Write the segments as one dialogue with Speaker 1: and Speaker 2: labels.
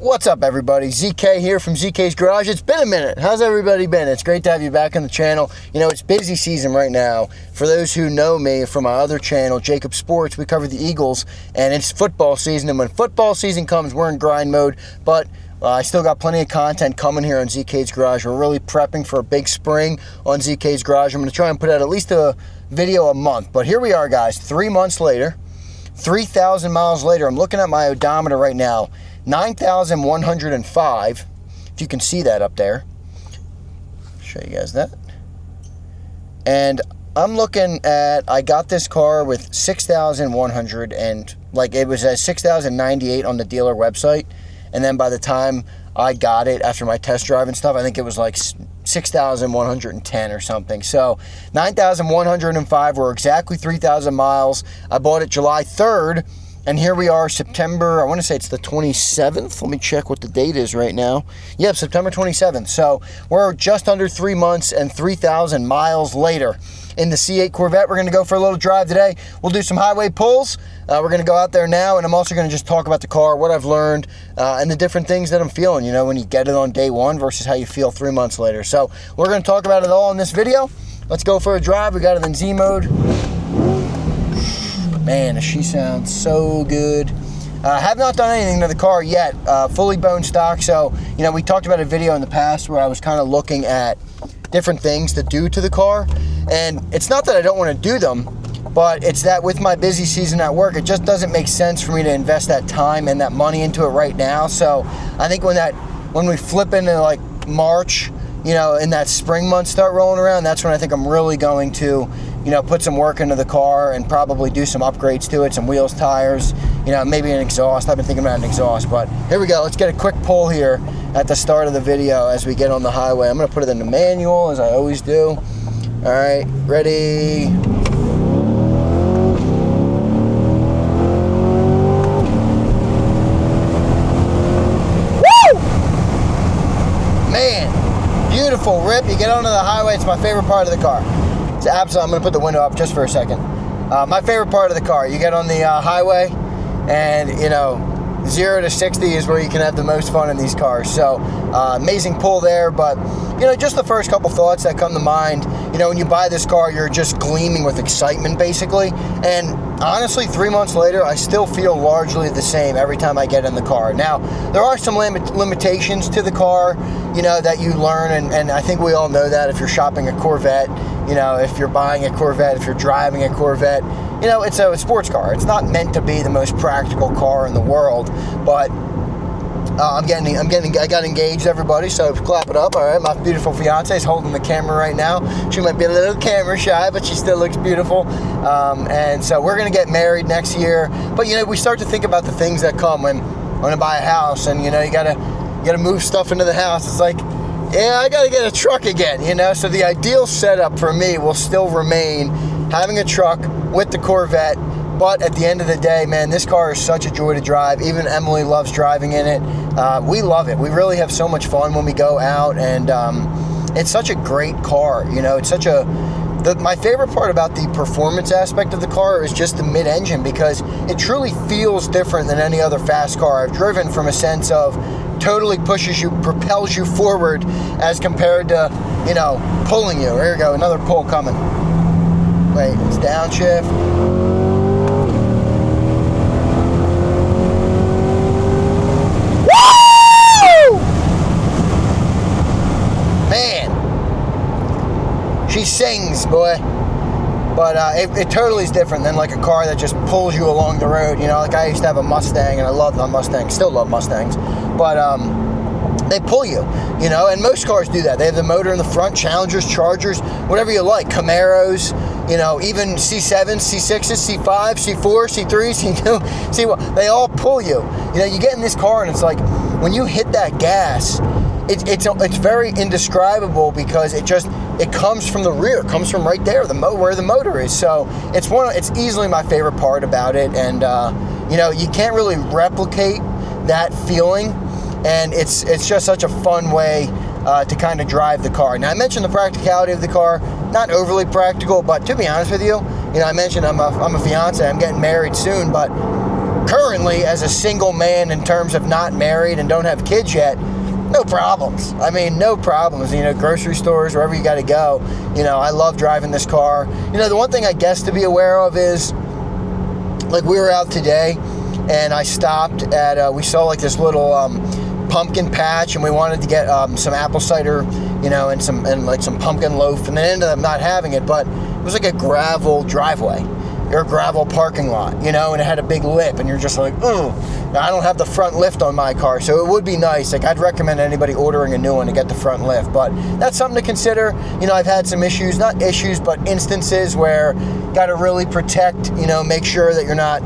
Speaker 1: What's up, everybody? ZK here from ZK's Garage. It's been a minute. How's everybody been? It's great to have you back on the channel. You know, it's busy season right now. For those who know me from my other channel, Jacob Sports, we cover the Eagles, and it's football season. And when football season comes, we're in grind mode. But I still got plenty of content coming here on ZK's Garage. We're really prepping for a big spring on ZK's Garage. I'm going to try and put out at least a video a month. But here we are, guys, 3 months later, 3,000 miles later. I'm looking at my odometer right now. 9,105, if you can see that up there. Show you guys that. And I'm looking at, I got this car with 6,100 and like it was at 6,098 on the dealer website. And then by the time I got it after my test drive and stuff, I think it was like 6,110 or something. So 9,105 were exactly 3,000 miles. I bought it July 3rd. And here we are, September, I want to say it's the 27th. Let me check what the date is right now. Yep, September 27th. So we're just under 3 months and 3,000 miles later. In the C8 Corvette, we're going to go for a little drive today. We'll do some highway pulls. We're going to go out there now, and I'm also going to just talk about the car, what I've learned, and the different things that I'm feeling, you know, when you get it on day one versus how you feel 3 months later. So we're going to talk about it all in this video. Let's go for a drive. We got it in Z mode. Man, she sounds so good. Have not done anything to the car yet. Fully bone stock. So, you know, we talked about a video in the past where I was kind of looking at different things to do to the car. And it's not that I don't want to do them, but it's that with my busy season at work, it just doesn't make sense for me to invest that time and that money into it right now. So I think when we flip into like March, you know, in that spring months start rolling around, that's when I think I'm really going to, you know, put some work into the car and probably do some upgrades to it, some wheels, tires, you know, maybe an exhaust. I've been thinking about an exhaust, but here we go. Let's get a quick pull here at the start of the video as we get on the highway. I'm going to put it in the manual as I always do. All right, ready. Woo! Man, beautiful rip. You get onto the highway. It's my favorite part of the car. It's absolutely, I'm going to put the window up just for a second. My favorite part of the car, you get on the highway and, you know, 0 to 60 is where you can have the most fun in these cars. So amazing pull there, but, you know, just the first couple thoughts that come to mind. You know, when you buy this car, you're just gleaming with excitement, basically. And honestly, 3 months later, I still feel largely the same every time I get in the car. Now, there are some limitations to the car, you know, that you learn, and I think we all know that if you're shopping a Corvette, you know, if you're buying a Corvette, if you're driving a Corvette, you know, it's a sports car. It's not meant to be the most practical car in the world, but I got engaged, everybody, so clap it up. All right, my beautiful fiance is holding the camera right now. She might be a little camera shy, but she still looks beautiful. And so we're gonna get married next year. But you know, we start to think about the things that come when I buy a house, and you know, you gotta move stuff into the house. It's like, yeah, I gotta get a truck again, you know. So the ideal setup for me will still remain having a truck with the Corvette. But at the end of the day, man, this car is such a joy to drive. Even Emily loves driving in it. We love it. We really have so much fun when we go out, and it's such a great car. You know, it's such a... my favorite part about the performance aspect of the car is just the mid-engine, because it truly feels different than any other fast car I've driven, from a sense of totally pushes you, propels you forward as compared to, you know, pulling you. Here we go, another pull coming. Wait, it's downshift. She sings, boy. But it totally is different than like a car that just pulls you along the road. You know, like I used to have a Mustang, and I love the Mustang, still love Mustangs. But they pull you, you know, and most cars do that. They have the motor in the front, Challengers, Chargers, whatever you like, Camaros, you know, even C7s, C6s, C5s, C4s, C3s, C2, C1, they all pull you. You know, you get in this car and it's like, when you hit that gas, it's very indescribable, because it comes from the rear, it comes from right there, where the motor is. So it's easily my favorite part about it, and you know, you can't really replicate that feeling, and it's just such a fun way to kind of drive the car. Now, I mentioned the practicality of the car, not overly practical, but to be honest with you, you know, I mentioned I'm a fiance, I'm getting married soon, but currently currently as a single man in terms of not married and don't have kids yet, no problems. I mean, no problems. You know, grocery stores, wherever you got to go. You know, I love driving this car. You know, the one thing I guess to be aware of is, like, we were out today and I stopped at, we saw like this little pumpkin patch, and we wanted to get some apple cider, you know, and some pumpkin loaf, and then ended up not having it, but it was like a gravel driveway or a gravel parking lot, you know, and it had a big lip, and you're just like, oh, I don't have the front lift on my car, so it would be nice. Like, I'd recommend anybody ordering a new one to get the front lift, but that's something to consider. You know, I've had some issues, not issues, but instances where got to really protect, you know, make sure that you're not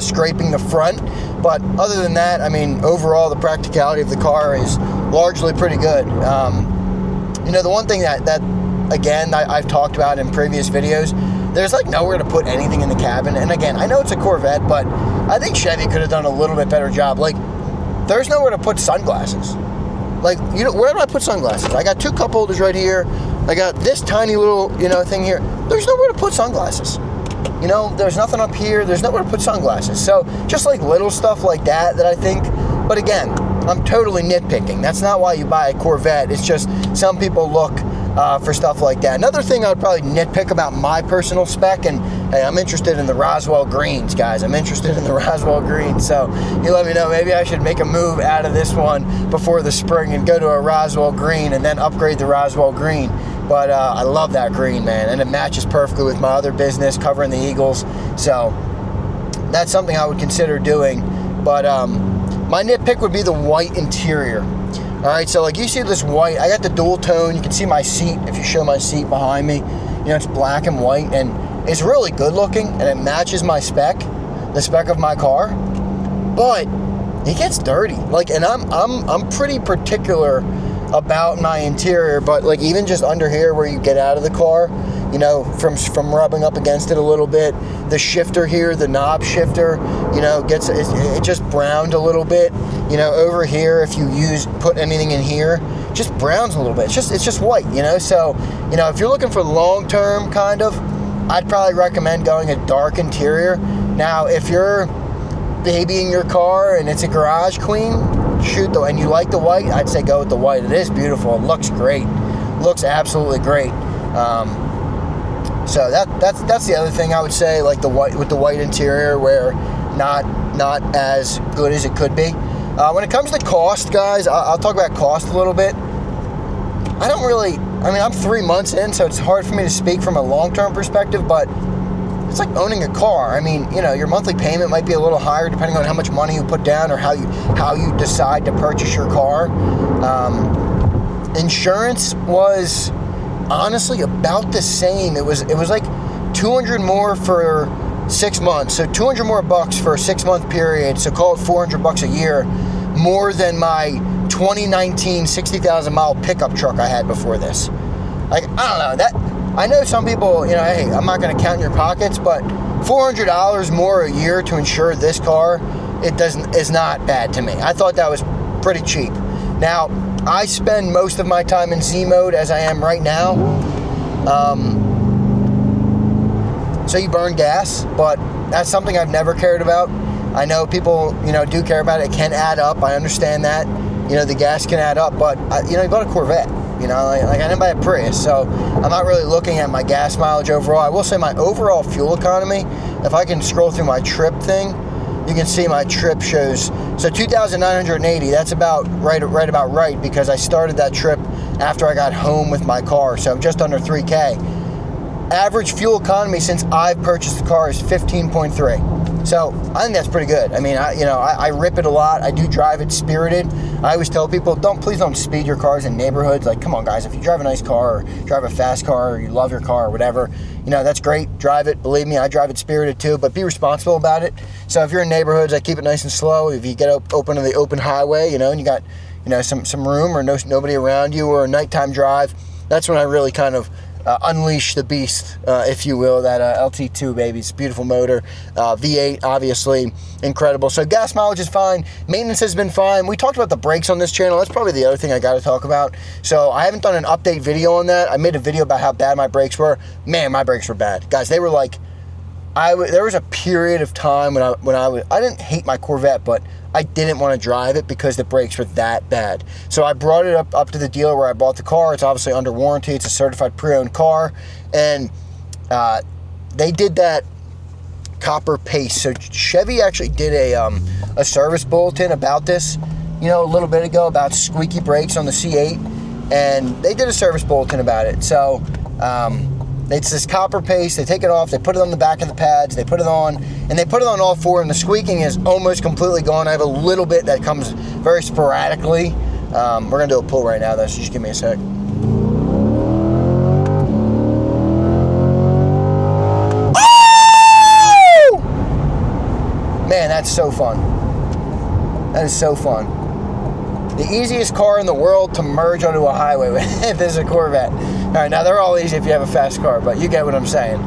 Speaker 1: scraping the front. But other than that, I mean, overall, the practicality of the car is largely pretty good. You know, the one thing that again, I've talked about in previous videos, there's like nowhere to put anything in the cabin. And again, I know it's a Corvette, but I think Chevy could have done a little bit better job. Like, there's nowhere to put sunglasses. Like, you know, where do I put sunglasses? I got two cup holders right here. I got this tiny little, you know, thing here. There's nowhere to put sunglasses. You know, there's nothing up here. There's nowhere to put sunglasses. So just like little stuff like that I think, but again, I'm totally nitpicking. That's not why you buy a Corvette. It's just some people look for stuff like that. Another thing I would probably nitpick about my personal spec, and hey, I'm interested in the Roswell greens, guys. I'm interested in the Roswell greens. So you let me know. Maybe I should make a move out of this one before the spring and go to a Roswell green and then upgrade the Roswell green. But I love that green, man, and it matches perfectly with my other business, covering the Eagles. So that's something I would consider doing. But my nitpick would be the white interior. All right, so like you see this white, I got the dual tone. You can see my seat if you show my seat behind me. You know, it's black and white, and it's really good looking, and it matches my spec, the spec of my car. But it gets dirty. Like, and I'm pretty particular about my interior, but like even just under here where you get out of the car, you know, from rubbing up against it a little bit, the shifter here, the knob shifter, you know, it just browned a little bit. You know, over here, if you put anything in here, just browns a little bit. It's just white, you know. So, you know, if you're looking for long term, kind of, I'd probably recommend going a dark interior. Now, if you're babying your car and it's a garage queen, and you like the white, I'd say go with the white. It is beautiful. It looks great. Looks absolutely great. So that's the other thing I would say, like the white, with the white interior, where not as good as it could be. When it comes to cost, guys, I'll talk about cost a little bit. I'm 3 months in, so it's hard for me to speak from a long-term perspective, but it's like owning a car. I mean, you know, your monthly payment might be a little higher depending on how much money you put down or how you decide to purchase your car. Insurance was honestly about the same. It was like $200 more for 6 months. So $200 more bucks for a 6 month period. So call it $400 a year more than my 2019 60,000 mile pickup truck I had before this. Like, I don't know, I know some people, you know, hey, I'm not going to count your pockets, but $400 more a year to insure this car, is not bad to me. I thought that was pretty cheap. Now, I spend most of my time in Z mode as I am right now. So you burn gas, but that's something I've never cared about. I know people, you know, do care about it. It can add up. I understand that. You know, the gas can add up, but you know, you bought a Corvette. You know, like I didn't buy a Prius, so I'm not really looking at my gas mileage overall. I will say my overall fuel economy, if I can scroll through my trip thing, you can see my trip shows, so 2,980, that's about right, because I started that trip after I got home with my car, so just under 3K. Average fuel economy since I've purchased the car is 15.3. So I think that's pretty good. I mean, I rip it a lot. I do drive it spirited. I always tell people, please don't speed your cars in neighborhoods. Like, come on, guys, if you drive a nice car or drive a fast car or you love your car or whatever, you know, that's great. Drive it. Believe me, I drive it spirited too, but be responsible about it. So if you're in neighborhoods, I keep it nice and slow. If you get open to the open highway, you know, and you got, you know, some room or nobody around you, or a nighttime drive, that's when I really kind of unleash the beast, if you will, that LT2, baby. It's a beautiful motor. V8, obviously, incredible. So gas mileage is fine. Maintenance has been fine. We talked about the brakes on this channel. That's probably the other thing I got to talk about. So I haven't done an update video on that. I made a video about how bad my brakes were. Man, my brakes were bad. Guys, they were like there was a period of time when I didn't hate my Corvette, but I didn't want to drive it because the brakes were that bad. So I brought it up to the dealer where I bought the car. It's obviously under warranty. It's a certified pre-owned car, and they did that copper paste. So Chevy actually did a service bulletin about this, you know, a little bit ago, about squeaky brakes on the C8, and they did a service bulletin about it. So it's this copper paste. They take it off, they put it on the back of the pads, they put it on, and they put it on all four, and the squeaking is almost completely gone. I have a little bit that comes very sporadically. We're gonna do a pull right now though, so just give me a sec. Oh! Man, that's so fun. That is so fun. The easiest car in the world to merge onto a highway with is a Corvette. All right, now they're all easy if you have a fast car, but you get what I'm saying.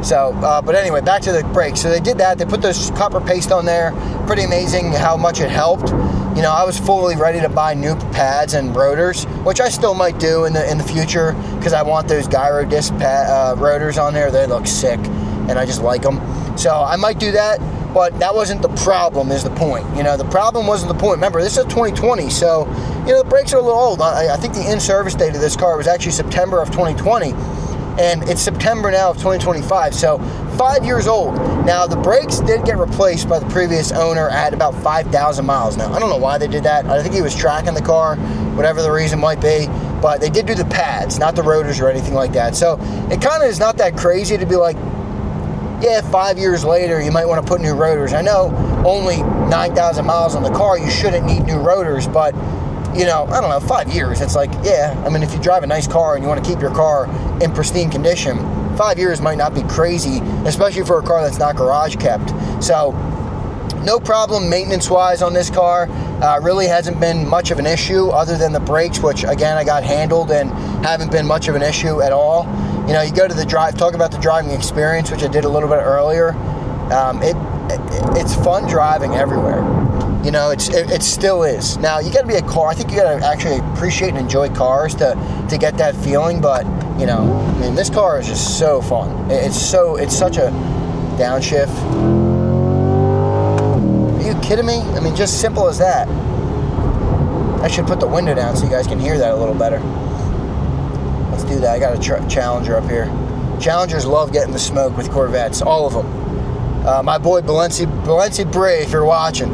Speaker 1: So, but anyway, back to the brakes. So they did that. They put this copper paste on there. Pretty amazing how much it helped. You know, I was fully ready to buy new pads and rotors, which I still might do in the future because I want those gyro disc rotors on there. They look sick, and I just like them. So I might do that. But that wasn't the problem, is the point. You know, the problem wasn't the point. Remember, this is a 2020, so, you know, the brakes are a little old. I think the in-service date of this car was actually September of 2020, and it's September now of 2025, so 5 years old. Now, the brakes did get replaced by the previous owner at about 5,000 miles. Now, I don't know why they did that. I think he was tracking the car, whatever the reason might be, but they did do the pads, not the rotors or anything like that. So it kind of is not that crazy to be like, yeah, 5 years later, you might want to put new rotors. I know only 9,000 miles on the car, you shouldn't need new rotors, but, you know, I don't know, 5 years, it's like, yeah, I mean, if you drive a nice car and you want to keep your car in pristine condition, 5 years might not be crazy, especially for a car that's not garage kept. So, no problem maintenance-wise on this car. Really hasn't been much of an issue other than the brakes, which, again, I got handled and haven't been much of an issue at all. You know, you go to the drive, talk about the driving experience, which I did a little bit earlier. It's fun driving everywhere. You know, it still is. Now, you got to be a car. I think you got to actually appreciate and enjoy cars to get that feeling. But, you know, I mean, this car is just so fun. It's such a downshift. Are you kidding me? I mean, just simple as that. I should put the window down so you guys can hear that a little better. Let's do that. I got a Challenger up here. Challengers love getting the smoke with Corvettes, all of them. My boy Balenci Bray, if you're watching.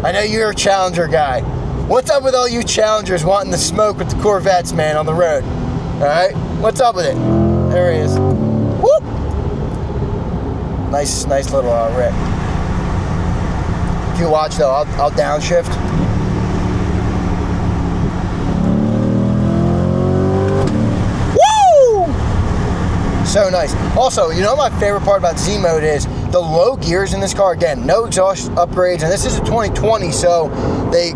Speaker 1: I know you're a Challenger guy. What's up with all you Challengers wanting the smoke with the Corvettes, man, on the road? All right? What's up with it? There he is. Whoop! Nice little wreck. If you watch, though, I'll downshift. So nice. Also, you know what my favorite part about Z mode is? The low gears in this car. Again, no exhaust upgrades, and this is a 2020, so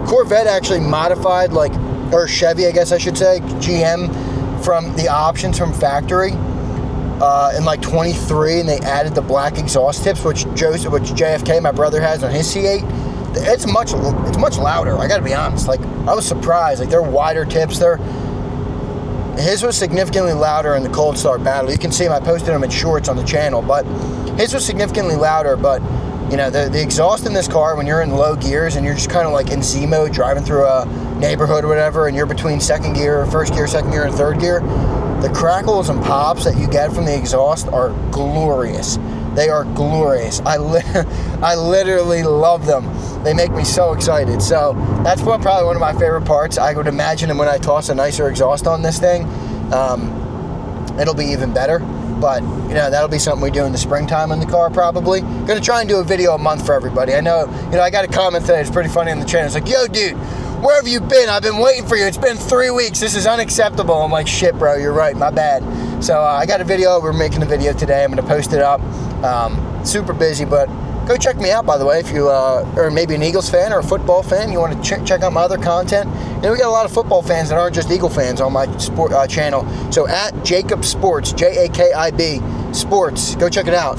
Speaker 1: Corvette actually modified, or Chevy, I guess I should say, GM, from the options from factory in like 23, and they added the black exhaust tips, which JFK, my brother, has on his C8. It's much louder. I gotta be honest. Like, I was surprised. Like, they're wider tips. His was significantly louder in the cold start battle. You can see him, I posted him in shorts on the channel, but his was significantly louder. But, you know, the exhaust in this car, when you're in low gears and you're just kind of like in Z mode, driving through a neighborhood or whatever, and you're between first gear, second gear, and third gear, the crackles and pops that you get from the exhaust are glorious. They are glorious. I literally love them. They make me so excited. So that's probably one of my favorite parts. I would imagine when I toss a nicer exhaust on this thing, it'll be even better. But, you know, that'll be something we do in the springtime in the car, probably. Gonna try and do a video a month for everybody. I know, you know, I got a comment today. It's pretty funny on the channel. It's like, yo, dude, where have you been? I've been waiting for you. It's been 3 weeks. This is unacceptable. I'm like, shit, bro, you're right. My bad. So I got a video. We're making a video today. I'm going to post it up. Super busy, but go check me out, by the way, if you are maybe an Eagles fan or a football fan. You want to check out my other content. You know, we got a lot of football fans that aren't just Eagle fans on my channel. So at Jacob Sports, JAKIB Sports. Go check it out.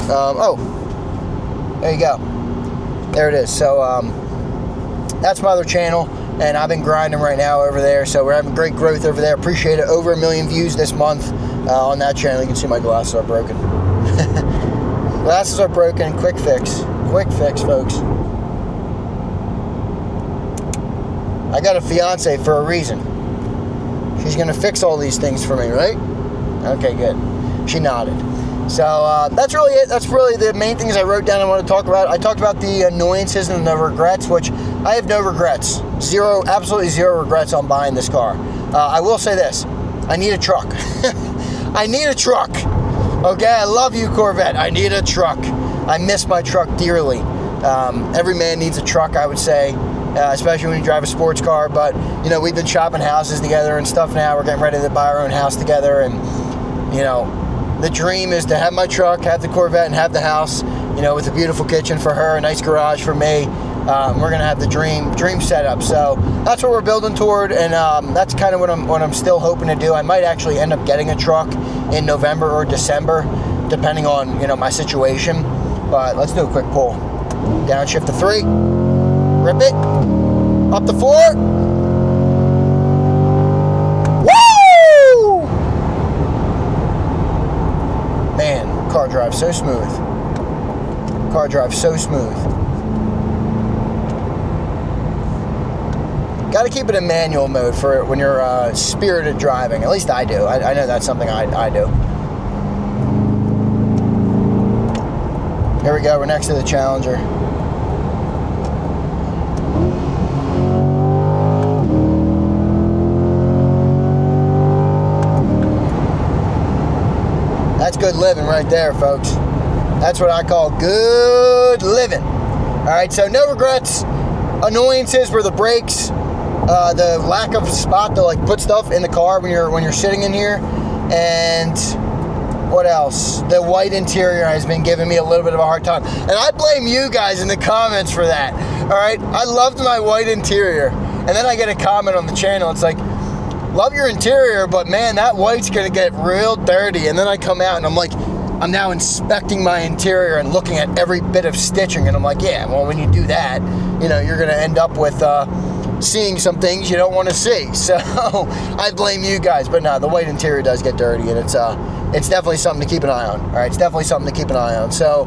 Speaker 1: There you go. There it is. So that's my other channel, and I've been grinding right now over there. So we're having great growth over there. Appreciate it. Over 1 million views this month on that channel. You can see my glasses are broken. Glasses are broken. Quick fix. Quick fix, folks. I got a fiance for a reason. She's gonna fix all these things for me, right? Okay, good. She nodded. So that's really it. That's really the main things I wrote down I want to talk about. I talked about the annoyances and the regrets, which I have no regrets. Zero, absolutely zero regrets on buying this car. I will say this. I need a truck. I need a truck. Okay, I love you, Corvette. I need a truck. I miss my truck dearly. Every man needs a truck, I would say, especially when you drive a sports car. But, you know, we've been shopping houses together and stuff now. We're getting ready to buy our own house together. And, you know, the dream is to have my truck, have the Corvette, and have the house, you know, with a beautiful kitchen for her, a nice garage for me. We're gonna have the dream setup. So that's what we're building toward, and that's kind of what I'm still hoping to do. I might actually end up getting a truck in November or December, depending on, you know, my situation. But let's do a quick pull. Downshift to 3, rip it, up to 4. Woo! Man, car drives so smooth. Car drives so smooth. Got to keep it in manual mode for when you're spirited driving. At least I do. I know that's something I do. Here we go. We're next to the Challenger. That's good living right there, folks. That's what I call good living. All right, so no regrets. Annoyances were the brakes. The lack of spot to like put stuff in the car when you're sitting in here, and what else? The white interior has been giving me a little bit of a hard time, and I blame you guys in the comments for that. All right, I loved my white interior, and then I get a comment on the channel. It's like, love your interior, but man, that white's gonna get real dirty. And then I come out and I'm like, I'm now inspecting my interior and looking at every bit of stitching, and I'm like, yeah, well, when you do that, you know, you're gonna end up with seeing some things you don't want to see. So I blame you guys. But no, the white interior does get dirty, and it's definitely something to keep an eye on. All right, it's definitely something to keep an eye on. So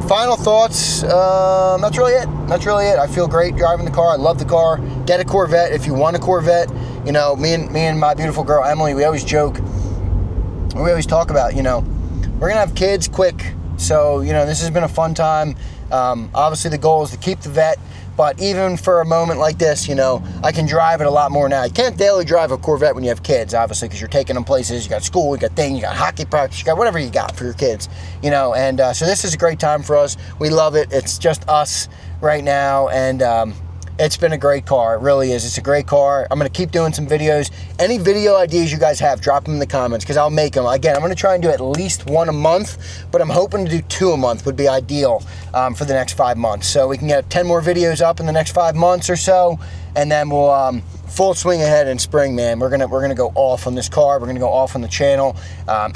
Speaker 1: final thoughts. That's really it. That's really it. I feel great driving the car. I love the car. Get a Corvette if you want a Corvette. You know, me and my beautiful girl Emily, we always joke. We always talk about, you know, we're gonna have kids quick. So, you know, this has been a fun time. Obviously, the goal is to keep the Vet. But even for a moment like this, you know, I can drive it a lot more now. You can't daily drive a Corvette when you have kids, obviously, because you're taking them places. You got school, you got things, you got hockey practice, you got whatever you got for your kids, you know. And so this is a great time for us. We love it. It's just us right now, and it's been a great car. It really is. It's a great car. I'm going to keep doing some videos. Any video ideas you guys have, drop them in the comments, because I'll make them. Again, I'm going to try and do at least 1 a month, but I'm hoping to do 2 a month would be ideal for the next 5 months. So we can get 10 more videos up in the next 5 months or so, and then we'll full swing ahead in spring, man. We're gonna go off on this car. We're gonna go off on the channel.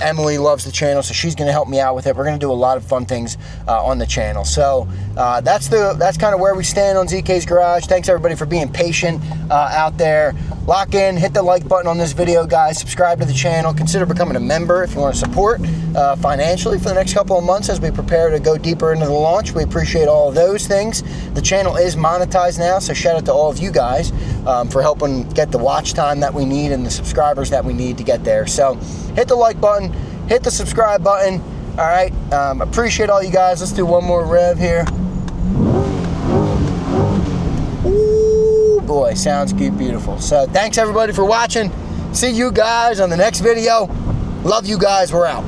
Speaker 1: Emily loves the channel, so she's gonna help me out with it. We're gonna do a lot of fun things on the channel. So that's kind of where we stand on ZK's Garage. Thanks everybody for being patient out there. Lock in, hit the like button on this video, guys. Subscribe to the channel. Consider becoming a member if you want to support financially for the next couple of months as we prepare to go deeper into the launch. We appreciate all of those things. The channel is monetized now, so shout out to all of you guys for helping get the watch time that we need and the subscribers that we need to get there. So hit the like button, hit the subscribe button. All right, appreciate all you guys. Let's do one more rev here. Ooh, boy, sounds good, beautiful. So thanks everybody for watching. See you guys on the next video. Love you guys. We're out.